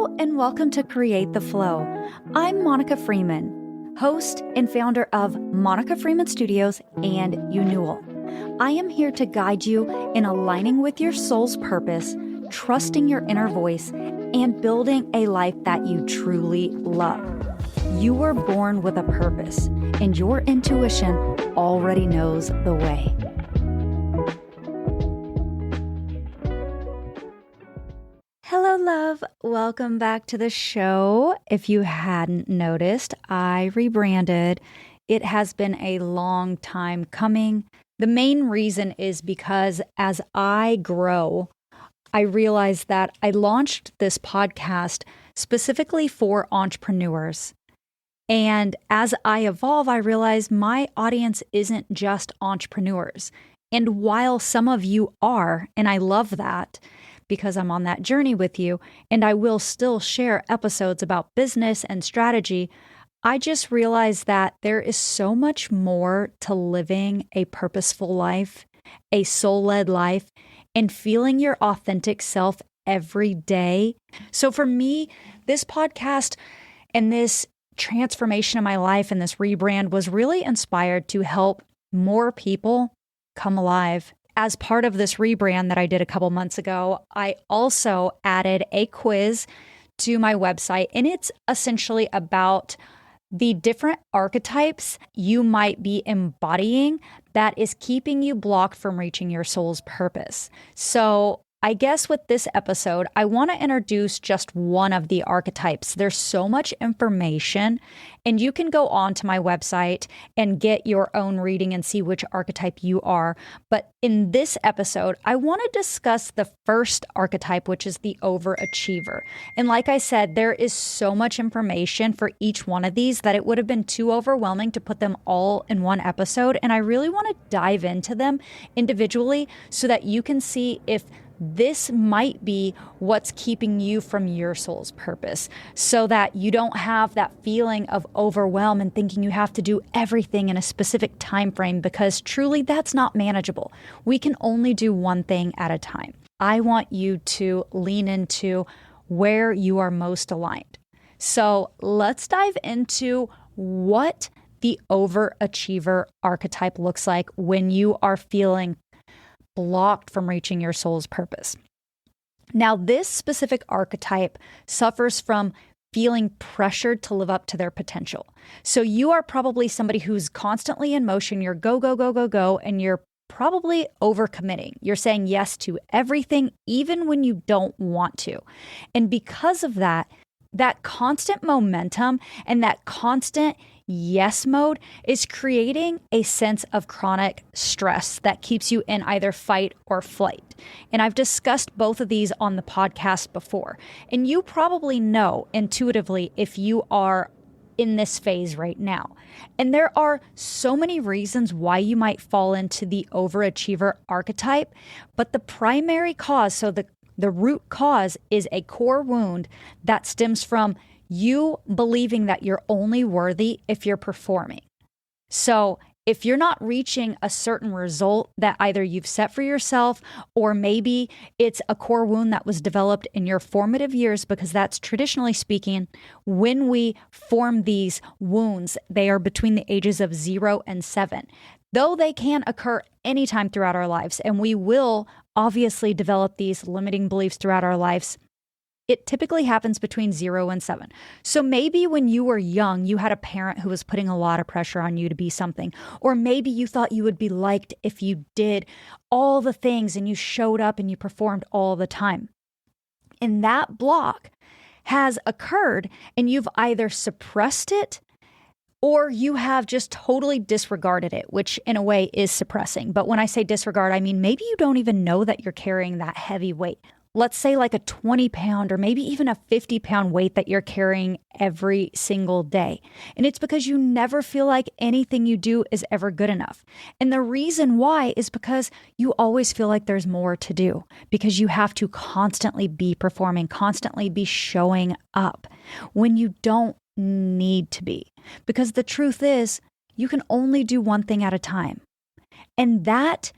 Hello and welcome to Create the Flow. I'm Monica Freeman, host and founder of Monica Freeman Studios and Unewell. I am here to guide you in aligning with your soul's purpose, trusting your inner voice, and building a life that you truly love. You were born with a purpose, and your intuition already knows the way. Hello, love. Welcome back to the show. If you hadn't noticed, I rebranded. It has been a long time coming. The main reason is because as I grow, I realized that I launched this podcast specifically for entrepreneurs. And as I evolve, I realize my audience isn't just entrepreneurs. And while some of you are, and I love that, because I'm on that journey with you, and I will still share episodes about business and strategy, I just realized that there is so much more to living a purposeful life, a soul-led life, and feeling your authentic self every day. So for me, this podcast and this transformation of my life and this rebrand was really inspired to help more people come alive. As part of this rebrand that I did a couple months ago, I also added a quiz to my website, and it's essentially about the different archetypes you might be embodying that is keeping you blocked from reaching your soul's purpose. So I guess with this episode, I want to introduce just one of the archetypes. There's so much information, and you can go on to my website and get your own reading and see which archetype you are. But in this episode, I want to discuss the first archetype, which is the overachiever. And like I said, there is so much information for each one of these that it would have been too overwhelming to put them all in one episode. And I really want to dive into them individually so that you can see if this might be what's keeping you from your soul's purpose, so that you don't have that feeling of overwhelm and thinking you have to do everything in a specific time frame, because truly that's not manageable. We can only do one thing at a time. I want you to lean into where you are most aligned. So let's dive into what the overachiever archetype looks like when you are feeling blocked from reaching your soul's purpose. Now, this specific archetype suffers from feeling pressured to live up to their potential. So you are probably somebody who's constantly in motion. You're go, go, go, go, go, and you're probably overcommitting. You're saying yes to everything, even when you don't want to. And because of that, that constant momentum and that constant yes mode is creating a sense of chronic stress that keeps you in either fight or flight. And I've discussed both of these on the podcast before. And you probably know intuitively if you are in this phase right now. And there are so many reasons why you might fall into the overachiever archetype, but the primary cause, so the root cause, is a core wound that stems from you believing that you're only worthy if you're performing. So if you're not reaching a certain result that either you've set for yourself, or maybe it's a core wound that was developed in your formative years, because that's traditionally speaking, when we form these wounds, they are between the ages of 0 and 7. Though they can occur anytime throughout our lives, and we will obviously develop these limiting beliefs throughout our lives, it typically happens between 0 and 7. So maybe when you were young, you had a parent who was putting a lot of pressure on you to be something. Or maybe you thought you would be liked if you did all the things and you showed up and you performed all the time. And that block has occurred, and you've either suppressed it or you have just totally disregarded it, which in a way is suppressing. But when I say disregard, I mean maybe you don't even know that you're carrying that heavy weight. Let's say like a 20-pound or maybe even a 50-pound weight that you're carrying every single day. And it's because you never feel like anything you do is ever good enough. And the reason why is because you always feel like there's more to do, because you have to constantly be performing, constantly be showing up when you don't need to be. Because the truth is, you can only do one thing at a time. And that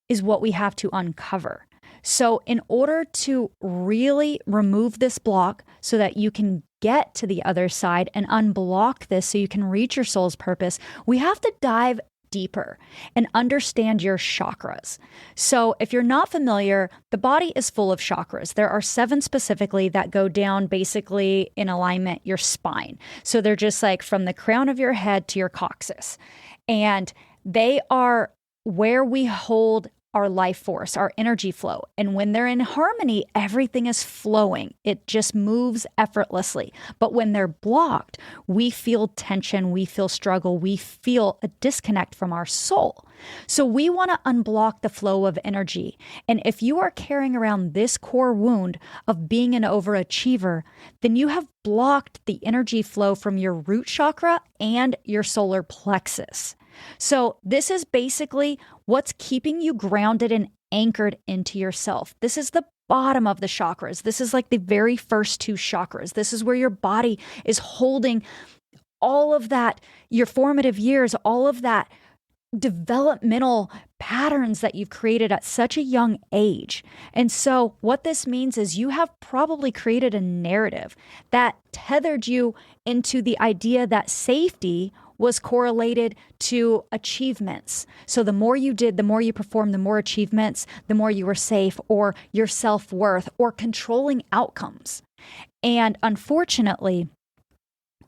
is what we have to uncover. So in order to really remove this block so that you can get to the other side and unblock this so you can reach your soul's purpose, we have to dive deeper and understand your chakras. So if you're not familiar, the body is full of chakras. There are 7 specifically that go down basically in alignment your spine. So they're just like from the crown of your head to your coccyx. And they are where we hold our life force, our energy flow. And when they're in harmony, everything is flowing. It just moves effortlessly. But when they're blocked, we feel tension, we feel struggle, we feel a disconnect from our soul. So we want to unblock the flow of energy. And if you are carrying around this core wound of being an overachiever, then you have blocked the energy flow from your root chakra and your solar plexus. So this is basically what's keeping you grounded and anchored into yourself. This is the bottom of the chakras. This is like the very first 2 chakras. This is where your body is holding all of that, your formative years, all of that developmental patterns that you've created at such a young age. And so what this means is you have probably created a narrative that tethered you into the idea that safety was correlated to achievements. So the more you did, the more you performed, the more achievements, the more you were safe, or your self-worth, or controlling outcomes. And unfortunately,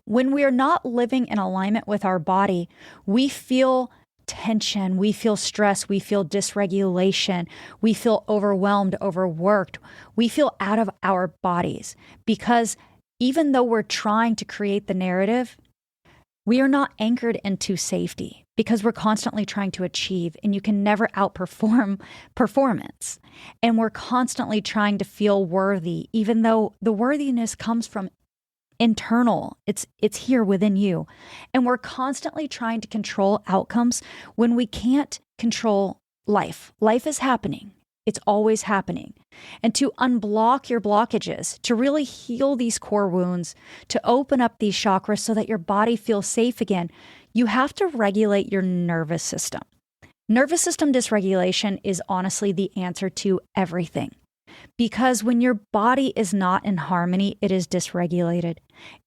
when we are not living in alignment with our body, we feel tension, we feel stress, we feel dysregulation, we feel overwhelmed, overworked, we feel out of our bodies. Because even though we're trying to create the narrative, we are not anchored into safety because we're constantly trying to achieve, and you can never outperform performance. And we're constantly trying to feel worthy, even though the worthiness comes from internal. It's here within you. And we're constantly trying to control outcomes when we can't control life. Life is happening. It's always happening. And to unblock your blockages, to really heal these core wounds, to open up these chakras so that your body feels safe again, you have to regulate your nervous system. Nervous system dysregulation is honestly the answer to everything. Because when your body is not in harmony, it is dysregulated.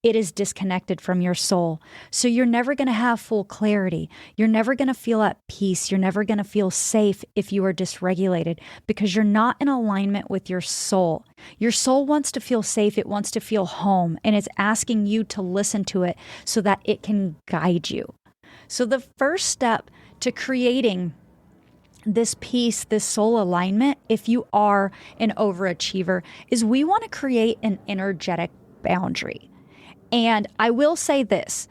It is disconnected from your soul. So you're never going to have full clarity. You're never going to feel at peace. You're never going to feel safe if you are dysregulated because you're not in alignment with your soul. Your soul wants to feel safe. It wants to feel home. And it's asking you to listen to it so that it can guide you. So the first step to creating this peace, this soul alignment, if you are an overachiever, is we want to create an energetic boundary. And I will say this,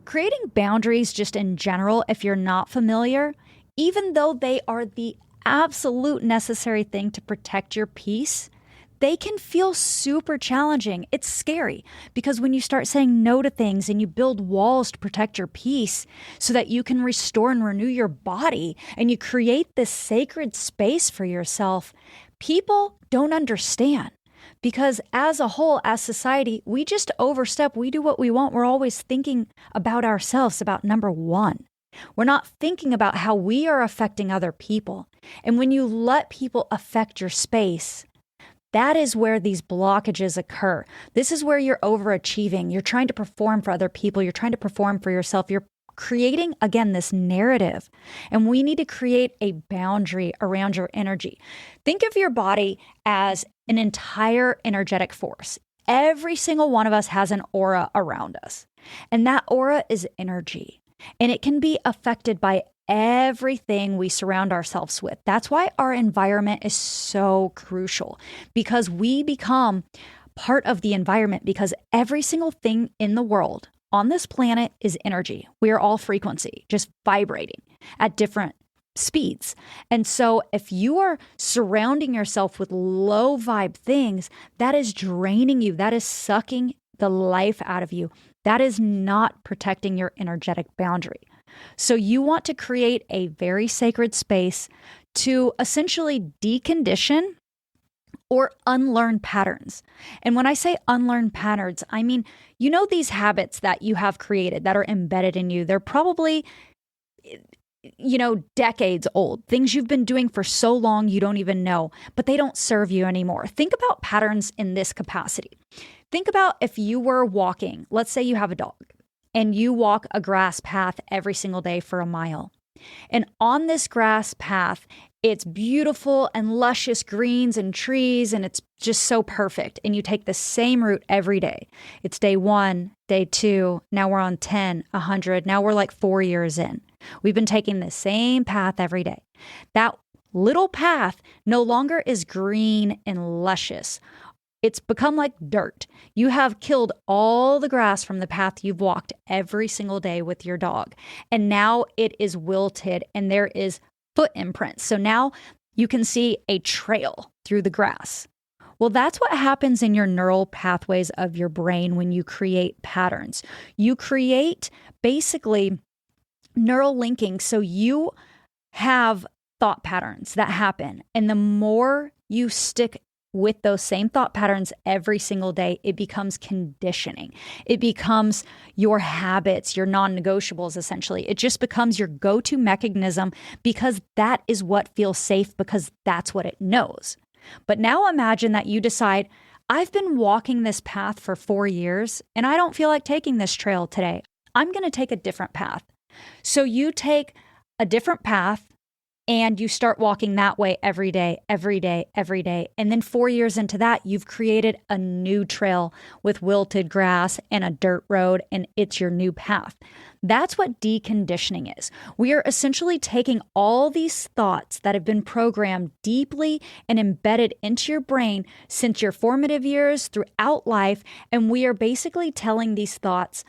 creating boundaries just in general, if you're not familiar, even though they are the absolute necessary thing to protect your peace, they can feel super challenging. It's scary because when you start saying no to things and you build walls to protect your peace so that you can restore and renew your body and you create this sacred space for yourself, people don't understand. Because as a whole, as society, we just overstep. We do what we want. We're always thinking about ourselves, about number one. We're not thinking about how we are affecting other people. And when you let people affect your space, that is where these blockages occur. This is where you're overachieving. You're trying to perform for other people. You're trying to perform for yourself. You're creating, again, this narrative. And we need to create a boundary around your energy. Think of your body as an entire energetic force. Every single one of us has an aura around us. And that aura is energy. And it can be affected by everything we surround ourselves with. That's why our environment is so crucial, because we become part of the environment, because every single thing in the world on this planet is energy. We are all frequency, just vibrating at different speeds. And so if you are surrounding yourself with low vibe things, that is draining you. That is sucking the life out of you. That is not protecting your energetic boundary. So you want to create a very sacred space to essentially decondition or unlearn patterns. And when I say unlearn patterns, I mean, you know, these habits that you have created that are embedded in you, they're probably decades old, things you've been doing for so long you don't even know, but they don't serve you anymore. Think about patterns in this capacity. Think about if you were walking, let's say you have a dog, and you walk a grass path every single day for a mile. And on this grass path, it's beautiful and luscious greens and trees, and it's just so perfect. And you take the same route every day. It's day 1, day 2. Now we're on 10, 100. Now we're like 4 years in. We've been taking the same path every day. That little path no longer is green and luscious. It's become like dirt. You have killed all the grass from the path you've walked every single day with your dog. And now it is wilted and there is foot imprints. So now you can see a trail through the grass. Well, that's what happens in your neural pathways of your brain when you create patterns. You create basically neural linking. So you have thought patterns that happen. And the more you stick with those same thought patterns every single day, it becomes conditioning. It becomes your habits, your non-negotiables, essentially. It just becomes your go-to mechanism because that is what feels safe, because that's what it knows. But now imagine that you decide, I've been walking this path for 4 years and I don't feel like taking this trail today. I'm going to take a different path. So you take a different path and you start walking that way every day, every day, every day. And then 4 years into that, you've created a new trail with wilted grass and a dirt road, and it's your new path. That's what deconditioning is. We are essentially taking all these thoughts that have been programmed deeply and embedded into your brain since your formative years throughout life, and we are basically telling these thoughts,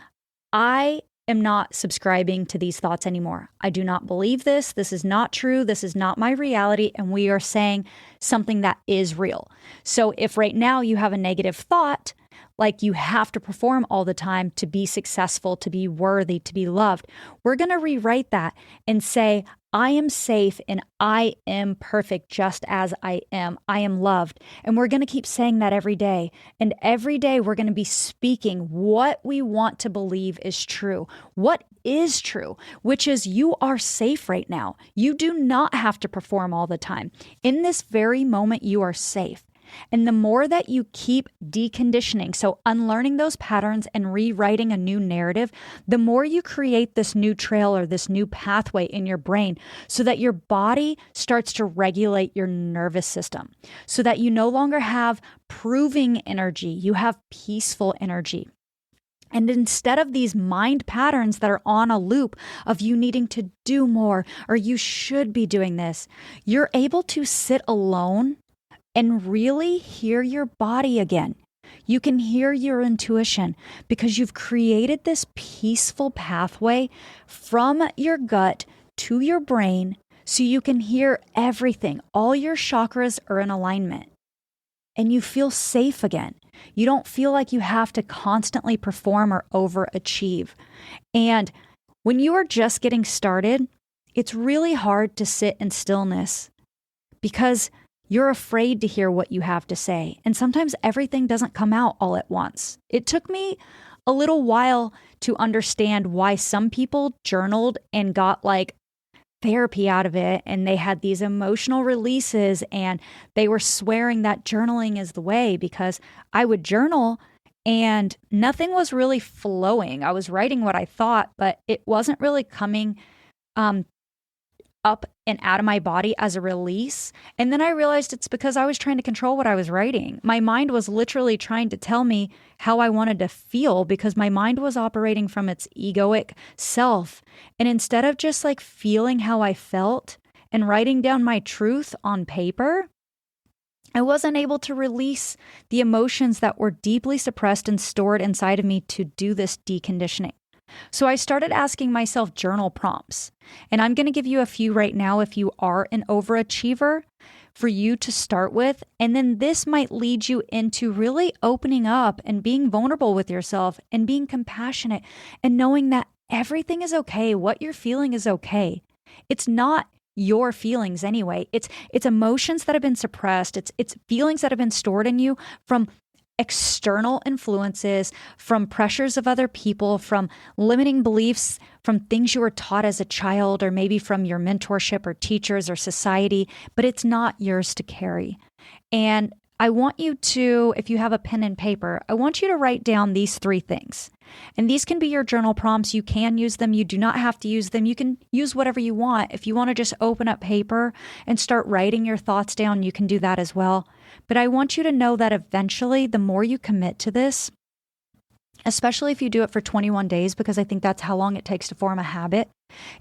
I am not subscribing to these thoughts anymore. I do not believe this. This is not true. This is not my reality. And we are saying something that is real. So if right now you have a negative thought, like you have to perform all the time to be successful, to be worthy, to be loved, we're going to rewrite that and say, I am safe and I am perfect just as I am. I am loved. And we're going to keep saying that every day. And every day we're going to be speaking what we want to believe is true. What is true, which is you are safe right now. You do not have to perform all the time. In this very moment, you are safe. And the more that you keep deconditioning, so unlearning those patterns and rewriting a new narrative, the more you create this new trail or this new pathway in your brain so that your body starts to regulate your nervous system, so that you no longer have proving energy, you have peaceful energy. And instead of these mind patterns that are on a loop of you needing to do more or you should be doing this, you're able to sit alone and really hear your body again. You can hear your intuition because you've created this peaceful pathway from your gut to your brain so you can hear everything. All your chakras are in alignment and you feel safe again. You don't feel like you have to constantly perform or overachieve. And when you are just getting started, it's really hard to sit in stillness because you're afraid to hear what you have to say. And sometimes everything doesn't come out all at once. It took me a little while to understand why some people journaled and got like therapy out of it. And they had these emotional releases and they were swearing that journaling is the way, because I would journal and nothing was really flowing. I was writing what I thought, but it wasn't really coming up and out of my body as a release. And then I realized it's because I was trying to control what I was writing. My mind was literally trying to tell me how I wanted to feel because my mind was operating from its egoic self. And instead of just like feeling how I felt and writing down my truth on paper, I wasn't able to release the emotions that were deeply suppressed and stored inside of me to do this deconditioning. So I started asking myself journal prompts, and I'm going to give you a few right now if you are an overachiever for you to start with. And then this might lead you into really opening up and being vulnerable with yourself and being compassionate and knowing that everything is okay. What you're feeling is okay. It's not your feelings anyway. It's emotions that have been suppressed. It's feelings that have been stored in you from external influences, from pressures of other people, from limiting beliefs, from things you were taught as a child, or maybe from your mentorship or teachers or society, but it's not yours to carry. And I want you to, if you have a pen and paper, I want you to write down these 3 things. And these can be your journal prompts. You can use them. You do not have to use them. You can use whatever you want. If you want to just open up paper and start writing your thoughts down, you can do that as well. But I want you to know that eventually, the more you commit to this, especially if you do it for 21 days, because I think that's how long it takes to form a habit,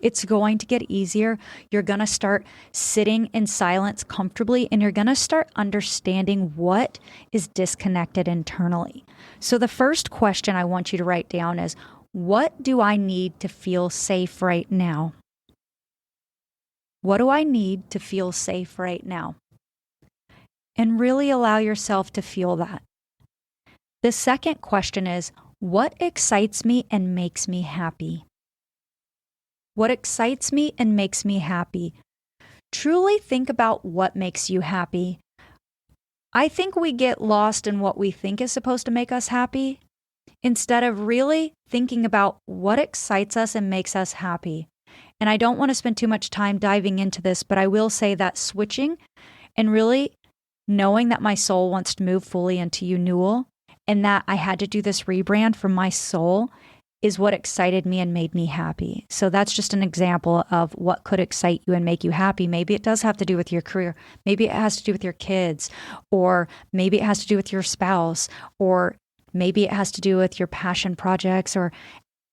it's going to get easier. You're going to start sitting in silence comfortably, and you're going to start understanding what is disconnected internally. So the first question I want you to write down is, what do I need to feel safe right now? What do I need to feel safe right now? And really allow yourself to feel that. The second question is, what excites me and makes me happy? What excites me and makes me happy? Truly think about what makes you happy. I think we get lost in what we think is supposed to make us happy instead of really thinking about what excites us and makes us happy. And I don't want to spend too much time diving into this, but I will say that switching and really knowing that my soul wants to move fully into renewal and that I had to do this rebrand from my soul is what excited me and made me happy. So that's just an example of what could excite you and make you happy. Maybe it does have to do with your career. Maybe it has to do with your kids, or maybe it has to do with your spouse, or maybe it has to do with your passion projects or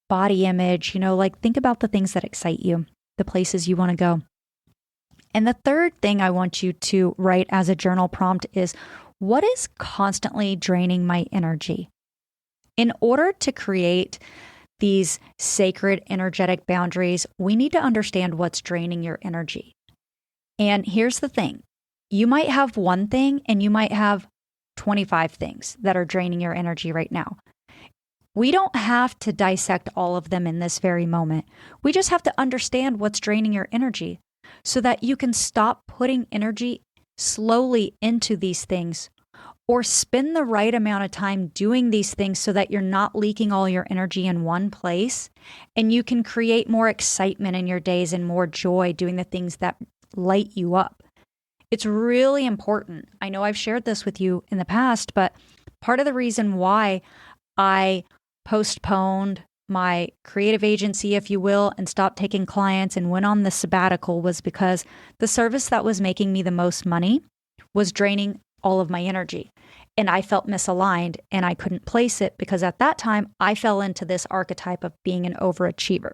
body image. Think about the things that excite you, the places you want to go. And the third thing I want you to write as a journal prompt is, what is constantly draining my energy? In order to create these sacred energetic boundaries, we need to understand what's draining your energy. And here's the thing. You might have one thing and you might have 25 things that are draining your energy right now. We don't have to dissect all of them in this very moment. We just have to understand what's draining your energy so that you can stop putting energy slowly into these things, or spend the right amount of time doing these things so that you're not leaking all your energy in one place, and you can create more excitement in your days and more joy doing the things that light you up. It's really important. I know I've shared this with you in the past, but part of the reason why I postponed my creative agency, if you will, and stopped taking clients and went on the sabbatical was because the service that was making me the most money was draining all of my energy. And I felt misaligned and I couldn't place it because at that time I fell into this archetype of being an overachiever.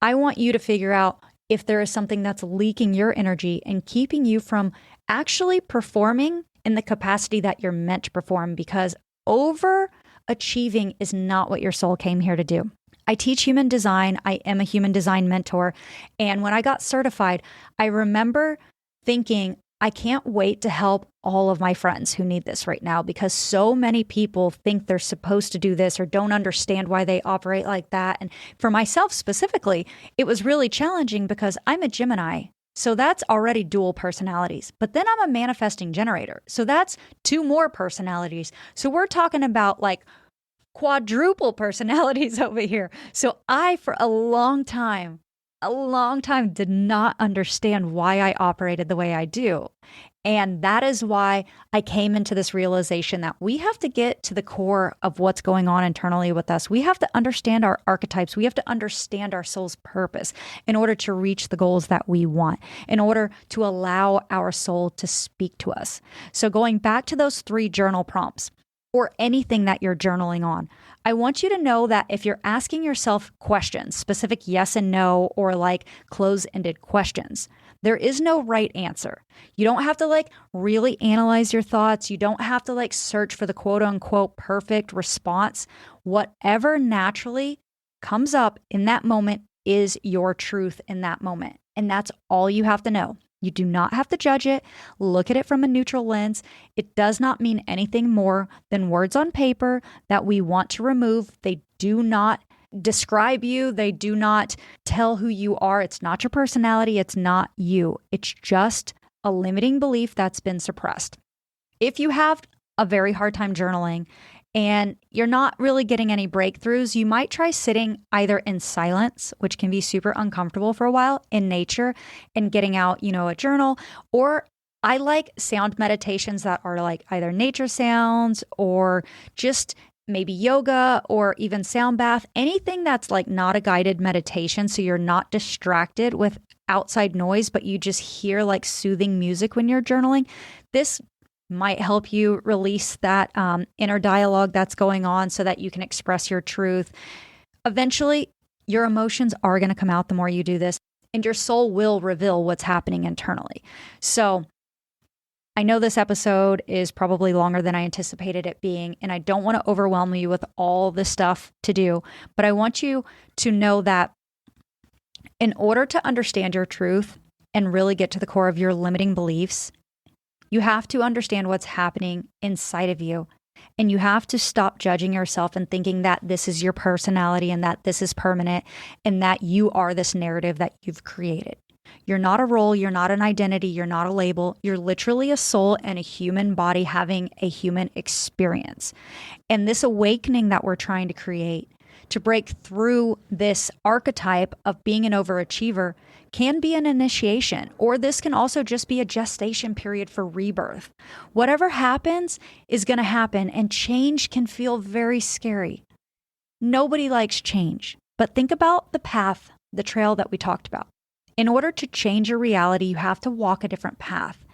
I want you to figure out if there is something that's leaking your energy and keeping you from actually performing in the capacity that you're meant to perform, because overachieving is not what your soul came here to do. I teach human design. I am a human design mentor. And when I got certified, I remember thinking, I can't wait to help all of my friends who need this right now, because so many people think they're supposed to do this or don't understand why they operate like that. And for myself specifically, it was really challenging because I'm a Gemini. So that's already dual personalities. But then I'm a manifesting generator. So that's 2 more personalities. So we're talking about like quadruple personalities over here. So I, for a long time, did not understand why I operated the way I do. And that is why I came into this realization that we have to get to the core of what's going on internally with us. We have to understand our archetypes. We have to understand our soul's purpose in order to reach the goals that we want, in order to allow our soul to speak to us. So going back to those 3 journal prompts, or anything that you're journaling on, I want you to know that if you're asking yourself questions, specific yes and no, or like close-ended questions, there is no right answer. You don't have to really analyze your thoughts. You don't have to search for the quote unquote perfect response. Whatever naturally comes up in that moment is your truth in that moment. And that's all you have to know. You do not have to judge it. Look at it from a neutral lens. It does not mean anything more than words on paper that we want to remove. They do not describe you. They do not tell who you are. It's not your personality. It's not you. It's just a limiting belief that's been suppressed. If you have a very hard time journaling and you're not really getting any breakthroughs, you might try sitting either in silence, which can be super uncomfortable for a while, in nature and getting out, a journal. Or I like sound meditations that are like either nature sounds or just maybe yoga or even sound bath, anything that's like not a guided meditation. So you're not distracted with outside noise, but you just hear like soothing music when you're journaling. This might help you release that inner dialogue that's going on so that you can express your truth. Eventually, your emotions are going to come out the more you do this, and your soul will reveal what's happening internally. So I know this episode is probably longer than I anticipated it being, and I don't want to overwhelm you with all the stuff to do, but I want you to know that in order to understand your truth and really get to the core of your limiting beliefs, you have to understand what's happening inside of you. And you have to stop judging yourself and thinking that this is your personality and that this is permanent and that you are this narrative that you've created. You're not a role, you're not an identity, you're not a label. You're literally a soul and a human body having a human experience. And this awakening that we're trying to create to break through this archetype of being an overachiever can be an initiation, or this can also just be a gestation period for rebirth. Whatever happens is going to happen, and change can feel very scary. Nobody likes change, but think about the path, the trail that we talked about. In order to change your reality, you have to walk a different path.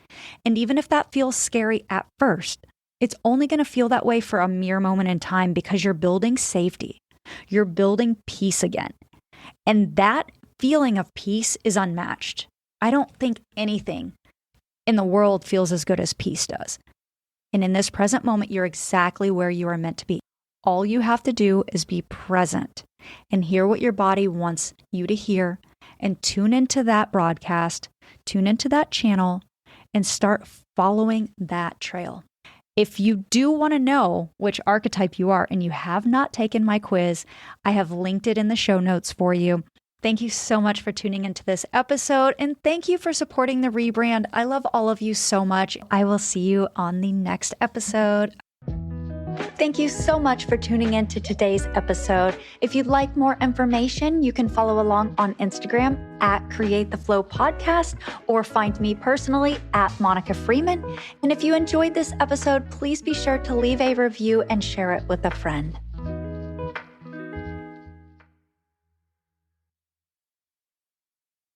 And even if that feels scary at first, it's only going to feel that way for a mere moment in time because you're building safety. You're building peace again. And that feeling of peace is unmatched. I don't think anything in the world feels as good as peace does. And in this present moment, you're exactly where you are meant to be. All you have to do is be present and hear what your body wants you to hear, and tune into that broadcast, tune into that channel, and start following that trail. If you do want to know which archetype you are and you have not taken my quiz, I have linked it in the show notes for you. Thank you so much for tuning into this episode, and thank you for supporting the rebrand. I love all of you so much. I will see you on the next episode. Thank you so much for tuning in to today's episode. If you'd like more information, you can follow along on Instagram at Create the Flow Podcast, or find me personally at Monica Freeman. And if you enjoyed this episode, please be sure to leave a review and share it with a friend.